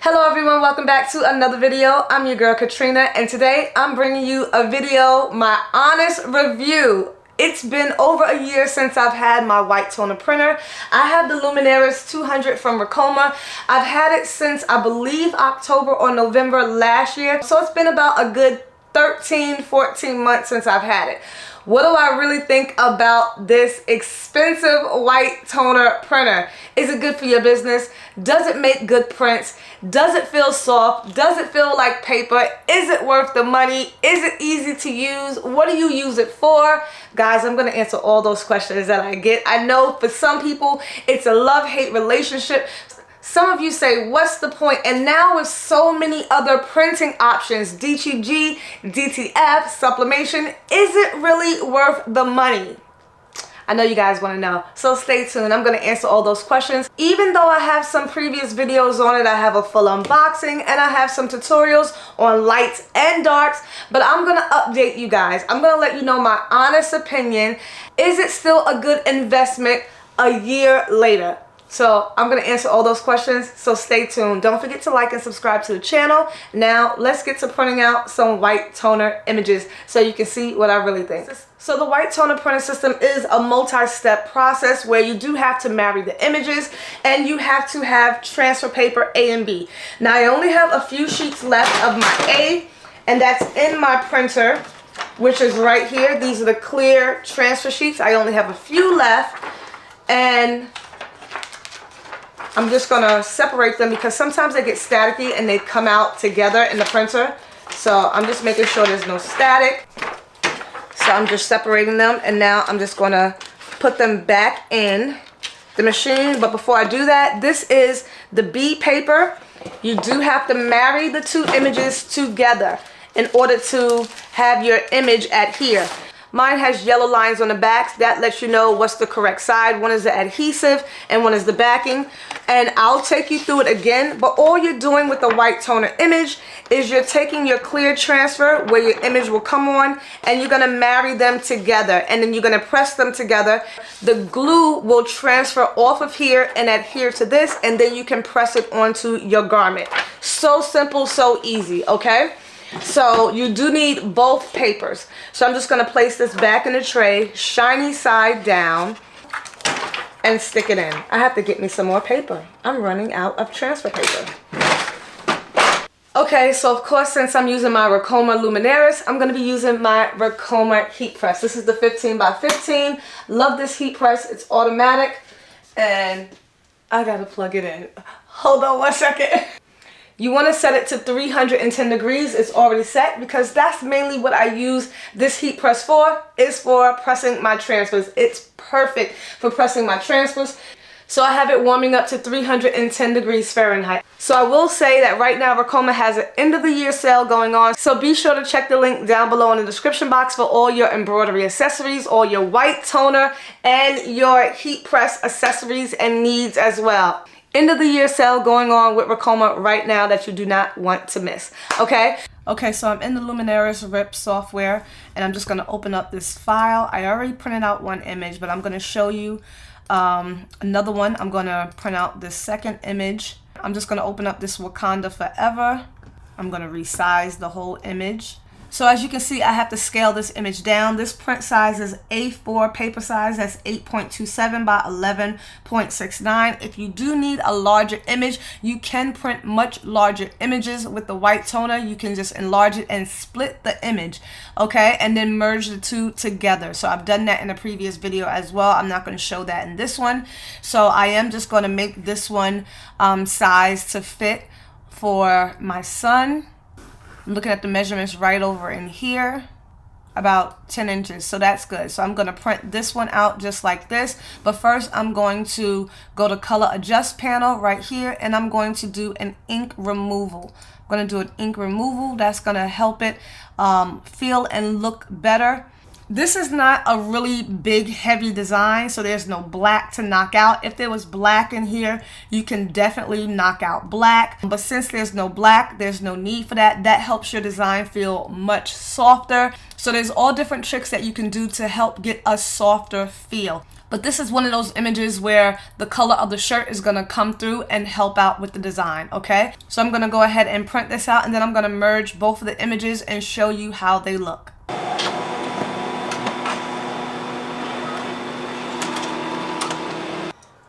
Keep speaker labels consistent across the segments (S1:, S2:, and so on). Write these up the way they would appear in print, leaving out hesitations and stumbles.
S1: Hello everyone, welcome back to another video. I'm your girl Katrina, and today I'm bringing you a video, my honest review. It's been over a year since I've had my white toner printer. I have the Luminaris 200 from Ricoma. I've had it since I believe October or November last year, so it's been about a good 13-14 months since I've had it. What do I really think about this expensive white toner printer? Is it good for your business? Does it make good prints? Does it feel soft? Does it feel like paper? Is it worth the money? Is it easy to use? What do you use it for? Guys, I'm going to answer all those questions that I get. I know for some people it's a love-hate relationship. Some of you say, what's the point? And now with so many other printing options, DTG, DTF, Sublimation, is it really worth the money? I know you guys want to know, so stay tuned. I'm going to answer all those questions. Even though I have some previous videos on it, I have a full unboxing and I have some tutorials on lights and darks, but I'm going to update you guys. I'm going to let you know my honest opinion. Is it still a good investment a year later? So I'm going to answer all those questions, so stay tuned. Don't forget to like and subscribe to the channel. Now let's get to printing out some white toner images so you can see what I really think. So the white toner printer system is a multi-step process where you do have to marry the images and you have to have transfer paper A and B. Now I only have a few sheets left of my A, and that's in my printer, which is right here. These are the clear transfer sheets. I only have a few left, and I'm just going to separate them because sometimes they get staticky and they come out together in the printer. So I'm just making sure there's no static. So I'm just separating them, and now I'm just going to put them back in the machine. But before I do that, this is the B paper. You do have to marry the two images together in order to have your image adhere. Mine has yellow lines on the backs. That lets you know what's the correct side. One is the adhesive and one is the backing. And I'll take you through it again. But all you're doing with the white toner image is you're taking your clear transfer where your image will come on, and you're going to marry them together. And then you're going to press them together. The glue will transfer off of here and adhere to this, and then you can press it onto your garment. So simple, so easy, okay? So you do need both papers. So I'm just going to place this back in the tray, shiny side down, and stick it in. I have to get me some more paper. I'm running out of transfer paper. Okay, so of course, since I'm using my Ricoma Luminaris, I'm going to be using my Ricoma heat press. This is the 15 by 15. Love this heat press. It's automatic, and I got to plug it in. Hold on one second. You want to set it to 310 degrees. It's already set because that's mainly what I use this heat press for, is for pressing my transfers. It's perfect for pressing my transfers. So I have it warming up to 310 degrees Fahrenheit. So I will say that right now Ricoma has an end of the year sale going on. So be sure to check the link down below in the description box for all your embroidery accessories, all your white toner, and your heat press accessories and needs as well. End of the year sale going on with Ricoma right now that you do not want to miss. Okay, so I'm in the Luminaris RIP software, and I'm just going to open up this file. I already printed out one image, but I'm going to show you another one. I'm going to print out this second image. I'm just going to open up this Wakanda Forever. I'm going to resize the whole image. So as you can see, I have to scale this image down. This print size is A4 paper size. That's 8.27 by 11.69. If you do need a larger image, you can print much larger images with the white toner. You can just enlarge it and split the image, okay, and then merge the two together. So I've done that in a previous video as well. I'm not going to show that in this one. So I am just going to make this one size to fit for my son. I'm looking at the measurements right over in here, about 10 inches, so that's good. So I'm going to print this one out just like this, but first I'm going to go to color adjust panel right here, and I'm going to do an ink removal. I'm going to do an ink removal. That's going to help it feel and look better. This is not a really big heavy design, so there's no black to knock out. If there was black in here, you can definitely knock out black, but since there's no black, there's no need for that. That helps your design feel much softer. So there's all different tricks that you can do to help get a softer feel. But this is one of those images where the color of the shirt is going to come through and help out with the design, okay? So I'm going to go ahead and print this out, and then I'm going to merge both of the images and show you how they look.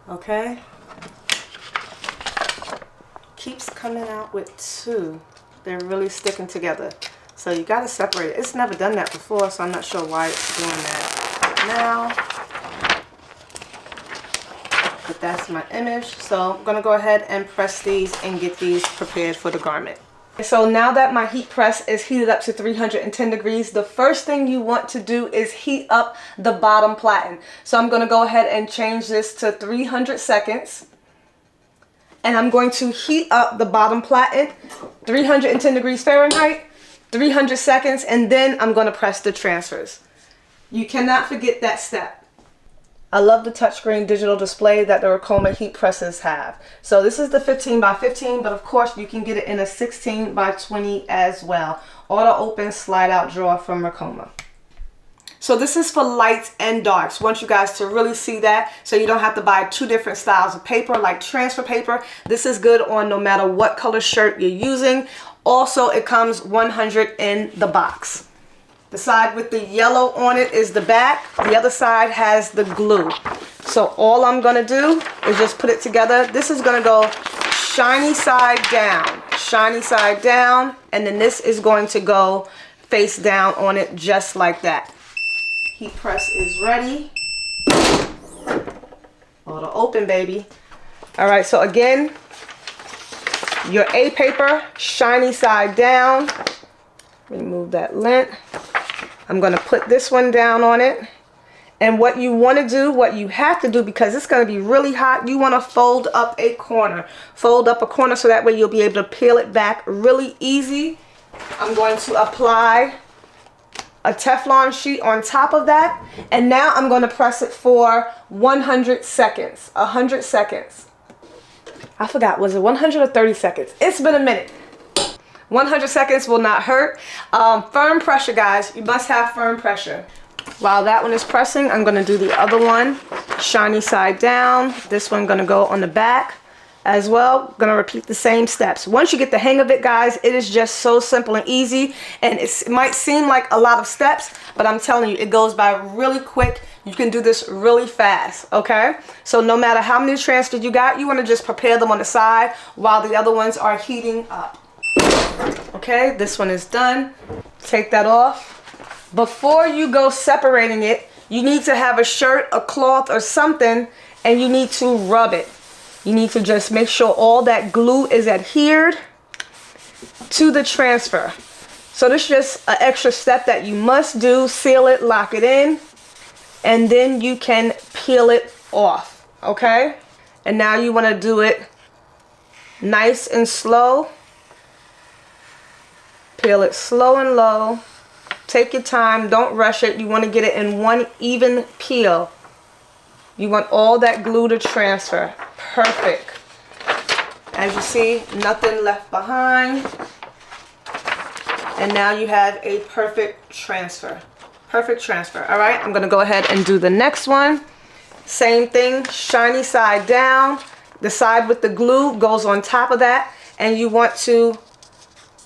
S1: Okay. Keeps coming out with two. They're really sticking together. So you got to separate it. It's never done that before, so I'm not sure why it's doing that now. But that's my image. So I'm going to go ahead and press these and get these prepared for the garment. So now that my heat press is heated up to 310 degrees, the first thing you want to do is heat up the bottom platen. So I'm going to go ahead and change this to 300 seconds. And I'm going to heat up the bottom platen, 310 degrees Fahrenheit, 300 seconds, and then I'm going to press the transfers. You cannot forget that step. I love the touchscreen digital display that the Ricoma heat presses have. So this is the 15 by 15, but of course you can get it in a 16 by 20 as well. Auto open slide out drawer from Ricoma. So this is for lights and darks. I want you guys to really see that, so you don't have to buy two different styles of paper like transfer paper. This is good on no matter what color shirt you're using. Also, it comes 100 in the box. The side with the yellow on it is the back. The other side has the glue. So all I'm going to do is just put it together. This is going to go shiny side down, and then this is going to go face down on it just like that. Heat press is ready. Auto open, baby. All right, so again, your A paper, shiny side down. Remove that lint. I'm going to put this one down on it. And what you want to do, what you have to do, because it's going to be really hot, you want to fold up a corner. Fold up a corner so that way you'll be able to peel it back really easy. I'm going to apply a Teflon sheet on top of that. And now I'm going to press it for 100 seconds. 100 seconds. I forgot, was it 100 or 30 seconds? It's been a minute. 100 seconds will not hurt. Firm pressure, guys. You must have firm pressure. While that one is pressing, I'm going to do the other one. Shiny side down. This one going to go on the back as well. Going to repeat the same steps. Once you get the hang of it, guys, it is just so simple and easy. And it might seem like a lot of steps, but I'm telling you, it goes by really quick. You can do this really fast, okay? So no matter how many transfers you got, you want to just prepare them on the side while the other ones are heating up. Okay, this one is done. Take that off. Before you go separating it, you need to have a shirt, a cloth, or something, and you need to rub it. You need to just make sure all that glue is adhered to the transfer. So this is just an extra step that you must do. Seal it, lock it in, and then you can peel it off, okay? And now you want to do it nice and slow. Peel it slow and low. Take your time. Don't rush it. You want to get it in one even peel. You want all that glue to transfer. Perfect. As you see, nothing left behind. And now you have a perfect transfer. Perfect transfer. All right, I'm going to go ahead and do the next one. Same thing, shiny side down. The side with the glue goes on top of that. And you want to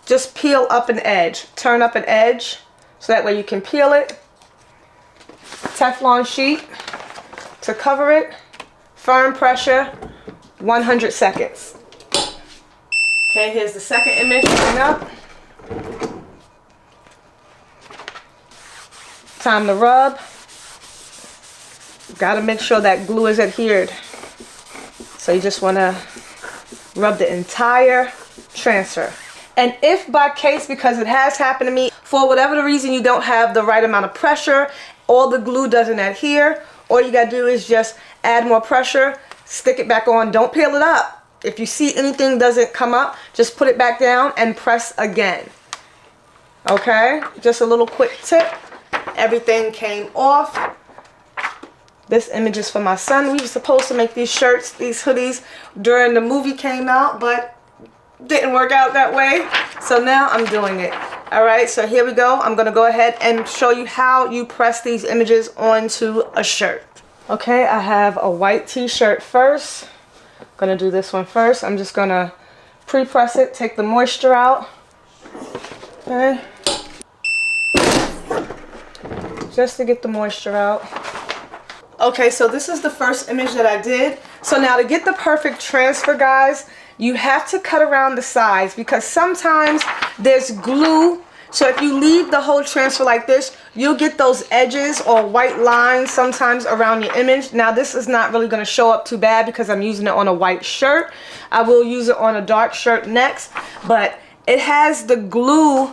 S1: just peel up an edge, turn up an edge, so that way you can peel it. Teflon sheet to cover it. Firm pressure, 100 seconds. Okay, here's the second image coming up. Time to rub. Got to make sure that glue is adhered. So you just want to rub the entire transfer. And if by case, because it has happened to me, for whatever the reason you don't have the right amount of pressure, or the glue doesn't adhere, all you got to do is just add more pressure, stick it back on, don't peel it up. If you see anything doesn't come up, just put it back down and press again. Okay, just a little quick tip. Everything came off. This image is for my son. We were supposed to make these shirts, these hoodies, during the movie came out, but didn't work out that way. So now I'm doing it. All right, so here we go. I'm going to go ahead and show you how you press these images onto a shirt. Okay, I have a white t-shirt first. Gonna do this one first. I'm just gonna pre-press it, take the moisture out. Okay. Just to get the moisture out. Okay, so this is the first image that I did. So now to get the perfect transfer, guys, you have to cut around the sides because sometimes there's glue. So if you leave the whole transfer like this, you'll get those edges or white lines sometimes around your image. Now this is not really going to show up too bad because I'm using it on a white shirt. I will use it on a dark shirt next, but it has the glue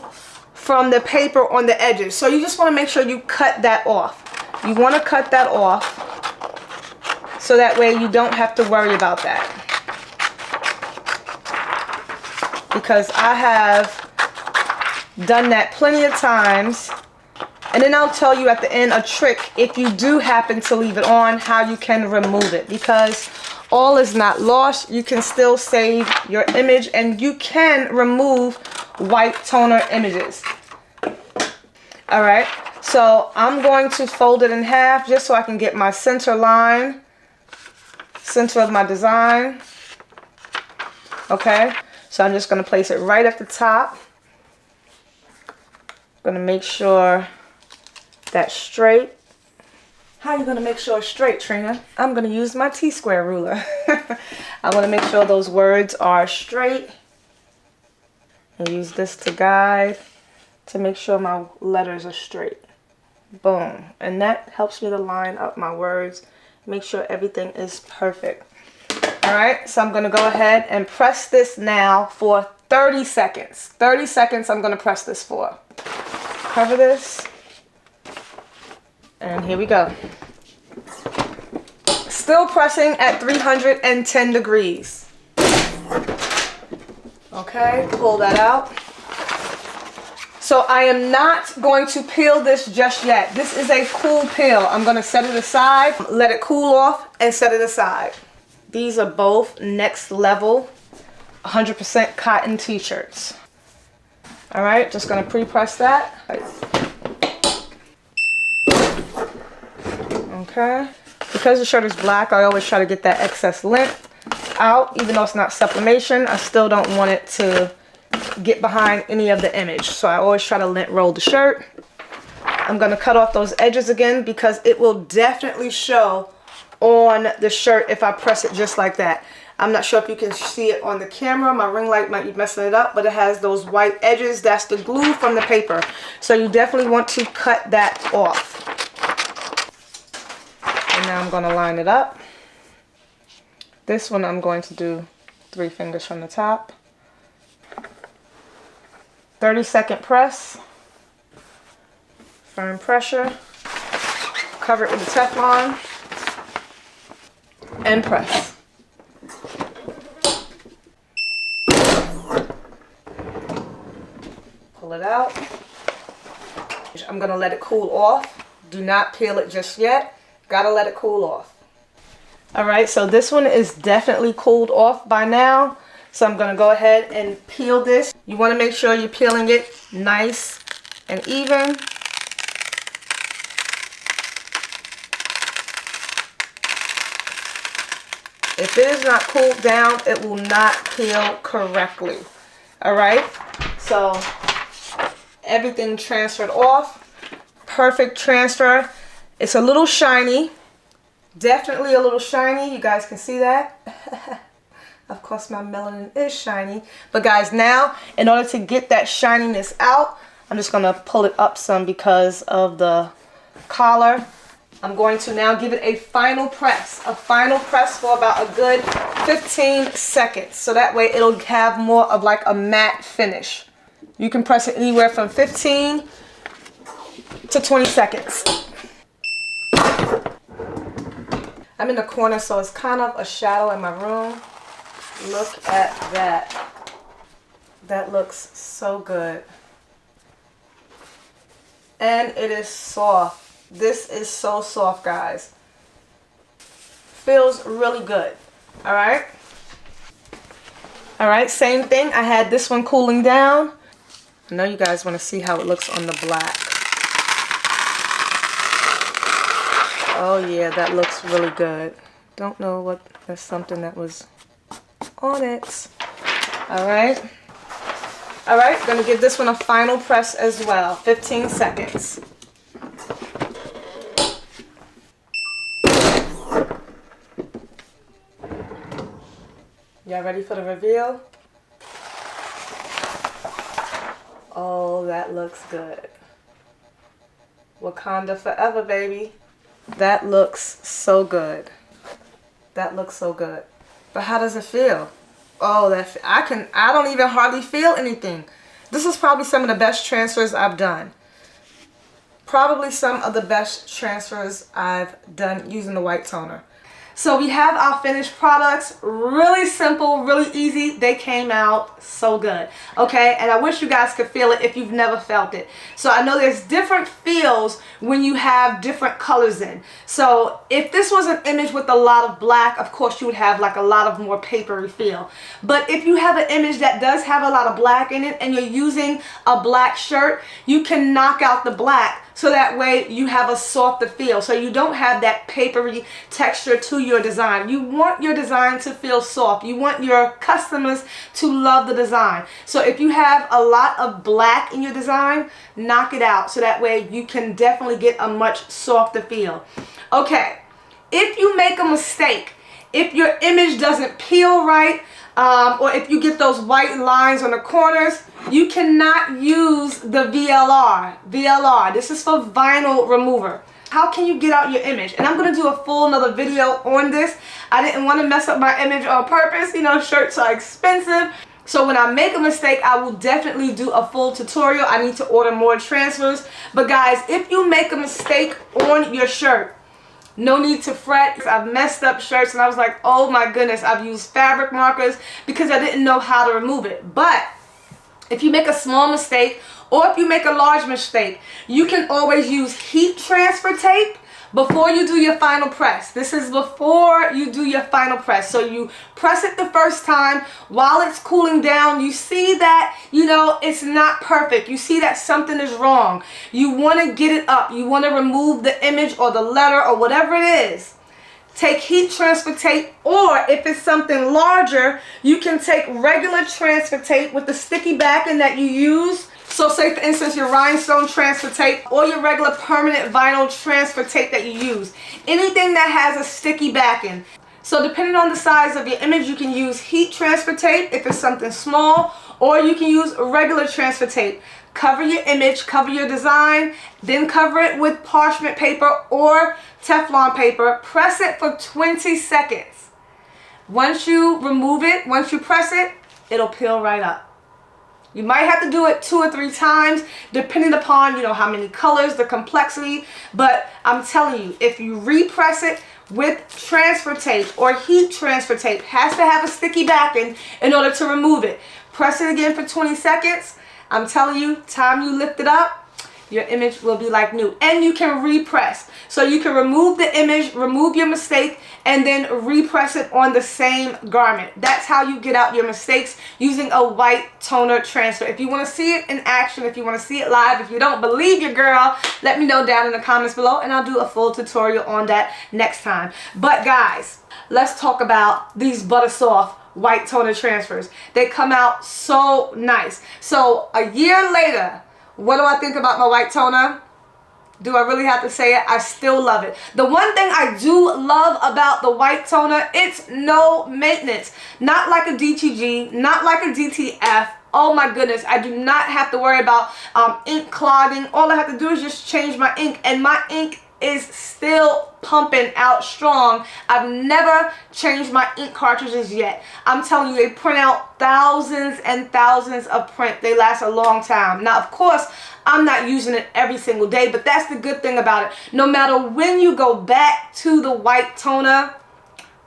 S1: from the paper on the edges. So you just want to make sure you cut that off. You want to cut that off so that way you don't have to worry about that. Because I have done that plenty of times. And then I'll tell you at the end a trick if you do happen to leave it on, how you can remove it. Because all is not lost. You can still save your image and you can remove white toner images. Alright, so I'm going to fold it in half just so I can get my center line, center of my design. Okay, so I'm just going to place it right at the top. I'm going to make sure that's straight. How are you going to make sure it's straight, Trina? I'm going to use my T-square ruler. I want to make sure those words are straight. And use this to guide to make sure my letters are straight. Boom. And that helps me to line up my words, make sure everything is perfect. Alright, so I'm going to go ahead and press this now for 30 seconds. 30 seconds I'm going to press this for. Cover this. And here we go. Still pressing at 310 degrees. Okay, pull that out. So I am not going to peel this just yet. This is a cool peel. I'm going to set it aside, let it cool off, and set it aside. These are both next level 100% cotton t-shirts. Alright, just going to pre-press that. Okay. Because the shirt is black, I always try to get that excess length out. Even though it's not sublimation, I still don't want it to get behind any of the image. So I always try to lint roll the shirt. I'm going to cut off those edges again because it will definitely show on the shirt if I press it just like that. I'm not sure if you can see it on the camera. My ring light might be messing it up, but it has those white edges. That's the glue from the paper. So you definitely want to cut that off. And now I'm going to line it up. This one I'm going to do 3 fingers from the top. 30-second press. Firm pressure. Cover it with the Teflon. And press. Pull it out. I'm going to let it cool off. Do not peel it just yet. Gotta let it cool off. Alright, so this one is definitely cooled off by now. So I'm going to go ahead and peel this. You want to make sure you're peeling it nice and even. If it is not cooled down, it will not peel correctly. Alright, so everything transferred off. Perfect transfer. It's a little shiny. Definitely a little shiny. You guys can see that. Of course, my melanin is shiny. But guys, now, in order to get that shininess out, I'm just going to pull it up some because of the collar. I'm going to now give it a final press. A final press for about a good 15 seconds. So that way it'll have more of like a matte finish. You can press it anywhere from 15 to 20 seconds. I'm in the corner, so it's kind of a shadow in my room. Look at that. That looks so good. And it is soft. This is so soft, guys. Feels really good. Alright? Alright, same thing. I had this one cooling down. I know you guys want to see how it looks on the black. Oh yeah, that looks really good. Don't know what, there's something that was on it. Alright. Alright, gonna give this one a final press as well. 15 seconds. Y'all ready for the reveal? Oh, that looks good. Wakanda forever, baby. That looks so good. That looks so good. But how does it feel? Oh, I don't even hardly feel anything. This is probably some of the best transfers I've done. Probably some of the best transfers I've done using the white toner. So we have our finished products. Really simple, really easy. They came out so good. Okay, and I wish you guys could feel it if you've never felt it. So I know there's different feels when you have different colors in. So if this was an image with a lot of black, of course you would have like a lot of more papery feel. But if you have an image that does have a lot of black in it and you're using a black shirt, you can knock out the black. So that way you have a softer feel. So you don't have that papery texture to your design. You want your design to feel soft. You want your customers to love the design. So if you have a lot of black in your design, knock it out. So that way you can definitely get a much softer feel. Okay, if you make a mistake, if your image doesn't peel right, or if you get those white lines on the corners, you cannot use the VLR. This is for vinyl remover. How can you get out your image? And I'm going to do a full another video on this. I didn't want to mess up my image on purpose. You know, shirts are expensive. So when I make a mistake, I will definitely do a full tutorial. I need to order more transfers. But guys, if you make a mistake on your shirt, no need to fret. I've messed up shirts and I was like, oh my goodness, I've used fabric markers because I didn't know how to remove it. But if you make a small mistake or if you make a large mistake, you can always use heat transfer tape before you do your final press. This is before you do your final press. So you press it the first time. While it's cooling down, you see that, you know, it's not perfect. You see that something is wrong. You want to get it up. You want to remove the image or the letter or whatever it is. Take heat transfer tape, or if it's something larger, you can take regular transfer tape with the sticky backing that you use. So say for instance your rhinestone transfer tape or your regular permanent vinyl transfer tape that you use. Anything that has a sticky backing. So depending on the size of your image, you can use heat transfer tape if it's something small, or you can use regular transfer tape. Cover your image, cover your design, then cover it with parchment paper or Teflon paper. Press it for 20 seconds. Once you remove it, once you press it, it'll peel right up. You might have to do it 2 or 3 times depending upon, you know, how many colors, the complexity. But I'm telling you, if you repress it with transfer tape or heat transfer tape, has to have a sticky backing in order to remove it. Press it again for 20 seconds. I'm telling you, time you lift it up, your image will be like new. And you can repress. So you can remove the image, remove your mistake, and then repress it on the same garment. That's how you get out your mistakes using a white toner transfer. If you want to see it in action, if you want to see it live, if you don't believe your girl, let me know down in the comments below and I'll do a full tutorial on that next time. But guys, let's talk about these butter soft white toner transfers. They come out so nice. So a year later, what do I think about my white toner? Do I really have to say it? I still love it. The one thing I do love about the white toner, it's no maintenance. Not like a DTG, not like a DTF. Oh my goodness, I do not have to worry about ink clogging. All I have to do is just change my ink, and my ink is still pumping out strong. I've never changed my ink cartridges yet. I'm telling you, they print out thousands and thousands of print. They last a long time. Now, of course, I'm not using it every single day, but that's the good thing about it. No matter when you go back to the white toner,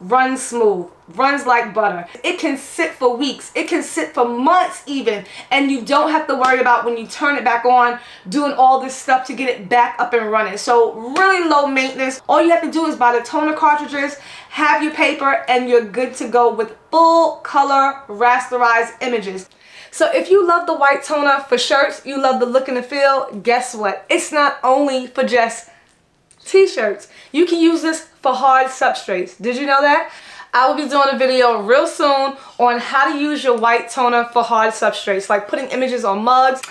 S1: runs smooth, runs like butter. It can sit for weeks, it can sit for months even, and you don't have to worry about when you turn it back on doing all this stuff to get it back up and running. So really low maintenance. All you have to do is buy the toner cartridges, have your paper, and you're good to go with full color rasterized images. So if you love the white toner for shirts, you love the look and the feel, guess what? It's not only for just t-shirts. You can use this for hard substrates. Did you know that? I will be doing a video real soon on how to use your white toner for hard substrates, like putting images on mugs,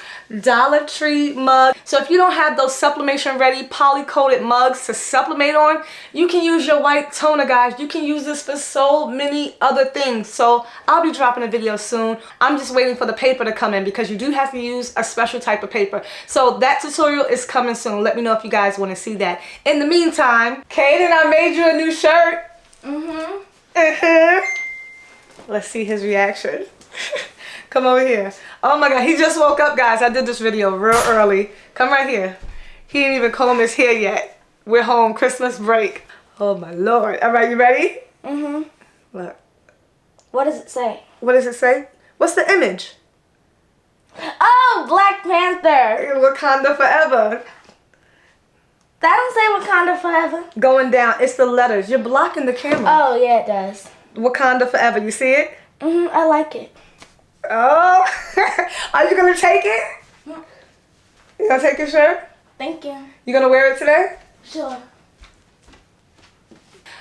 S1: Dollar Tree mugs. So if you don't have those sublimation ready poly-coated mugs to sublimate on, you can use your white toner, guys. You can use this for so many other things. So I'll be dropping a video soon. I'm just waiting for the paper to come in because you do have to use a special type of paper. So that tutorial is coming soon. Let me know if you guys want to see that. In the meantime, Kaden, I made you a new shirt. Let's see his reaction. Come over here. Oh my god, he just woke up, guys. I did this video real early. Come right here. He didn't even comb his hair yet. We're home, Christmas break. Oh my lord. All right, you ready? Look.
S2: What does it say?
S1: What does it say? What's the image?
S2: Oh, Black Panther.
S1: Wakanda forever.
S2: That don't say Wakanda forever.
S1: Going down. It's the letters. You're blocking the camera.
S2: Oh, yeah, it does.
S1: Wakanda forever. You see it?
S2: I like it.
S1: Oh. Are you going to take it? You going to take your shirt?
S2: Thank you.
S1: You going to wear it today?
S2: Sure.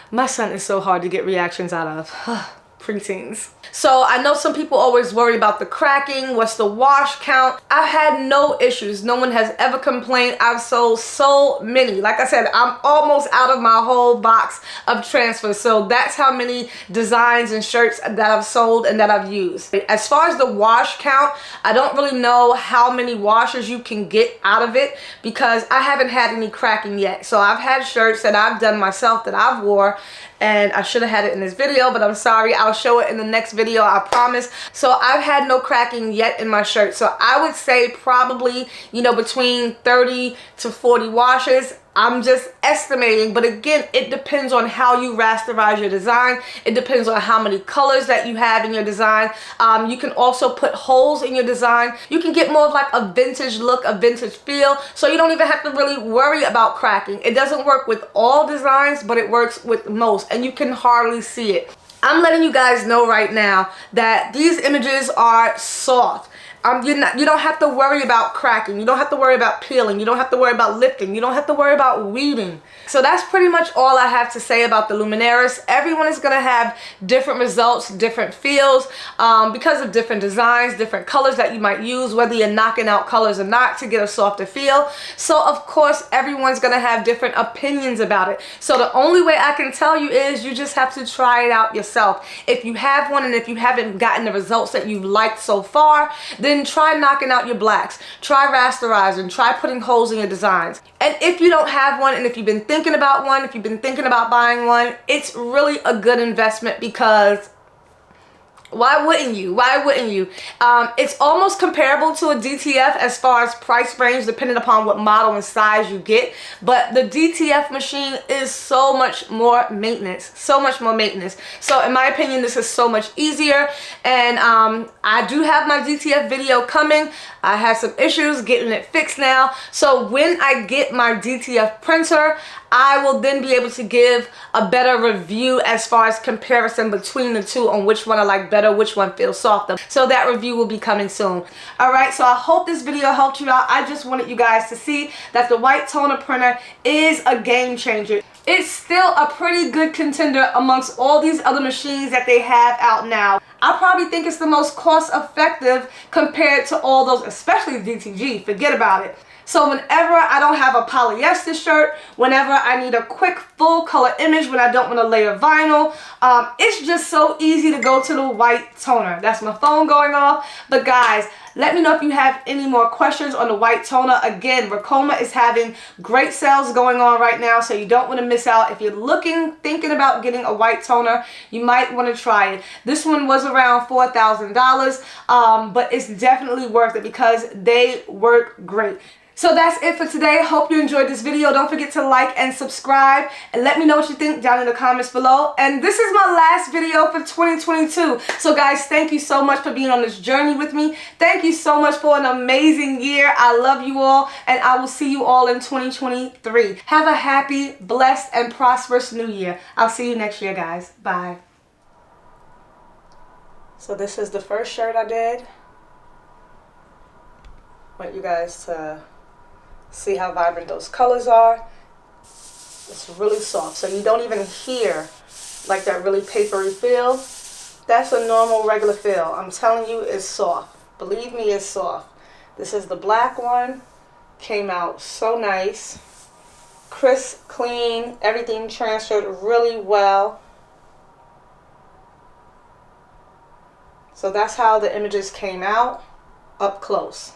S1: My son is so hard to get reactions out of. Preteens. So I know some people always worry about the cracking, what's the wash count. I've had no issues. No one has ever complained. I've sold so many. Like I said, I'm almost out of my whole box of transfers. So that's how many designs and shirts that I've sold and that I've used. As far as the wash count, I don't really know how many washes you can get out of it because I haven't had any cracking yet. So I've had shirts that I've done myself that I've wore, and I should have had it in this video, but I'm sorry. I'll show it in the next video, I promise. So I've had no cracking yet in my shirt. So I would say probably, you know, between 30 to 40 washes. I'm just estimating, but again, it depends on how you rasterize your design. It depends on how many colors that you have in your design. You can also put holes in your design. You can get more of like a vintage look, a vintage feel, so you don't even have to really worry about cracking. It doesn't work with all designs, but it works with most, and you can hardly see it. I'm letting you guys know right now that these images are soft. You don't have to worry about cracking. You don't have to worry about peeling. You don't have to worry about lifting. You don't have to worry about weeding. So that's pretty much all I have to say about the Luminaris. Everyone is going to have different results, different feels, because of different designs, different colors that you might use, whether you're knocking out colors or not to get a softer feel. So of course, everyone's going to have different opinions about it. So the only way I can tell you is you just have to try it out yourself. If you have one and if you haven't gotten the results that you've liked so far, then try knocking out your blacks. Try rasterizing. Try putting holes in your designs. And if you don't have one, and if you've been thinking about one, if you've been thinking about buying one, it's really a good investment because why wouldn't you? Why wouldn't you? It's almost comparable to a DTF as far as price range, depending upon what model and size you get. But the DTF machine is so much more maintenance. So much more maintenance. So in my opinion, this is so much easier. And I do have my DTF video coming. I have some issues getting it fixed now. So when I get my DTF printer, I will then be able to give a better review as far as comparison between the two on which one I like better, which one feels softer. So that review will be coming soon. Alright, so I hope this video helped you out. I just wanted you guys to see that the white toner printer is a game changer. It's still a pretty good contender amongst all these other machines that they have out now. I probably think it's the most cost effective compared to all those, especially DTG. Forget about it. So whenever I don't have a polyester shirt, whenever I need a quick full color image, when I don't want to layer vinyl, it's just so easy to go to the white toner. That's my phone going off. But guys, let me know if you have any more questions on the white toner. Again, Ricoma is having great sales going on right now, so you don't want to miss out. If you're thinking about getting a white toner, you might want to try it. This one was around $4,000, but it's definitely worth it because they work great. So that's it for today. Hope you enjoyed this video. Don't forget to like and subscribe and let me know what you think down in the comments below. And this is my last video for 2022. So guys, thank you so much for being on this journey with me. Thank you so much for an amazing year. I love you all, and I will see you all in 2023. Have a happy, blessed, and prosperous new year. I'll see you next year, guys. Bye. So this is the first shirt I did. I want you guys to see how vibrant those colors are. It's really soft, so you don't even hear like that really papery feel. That's a normal, regular feel. I'm telling you, it's soft. Believe me, it's soft. This is the black one. Came out so nice. Crisp, clean, everything transferred really well. So that's how the images came out up close.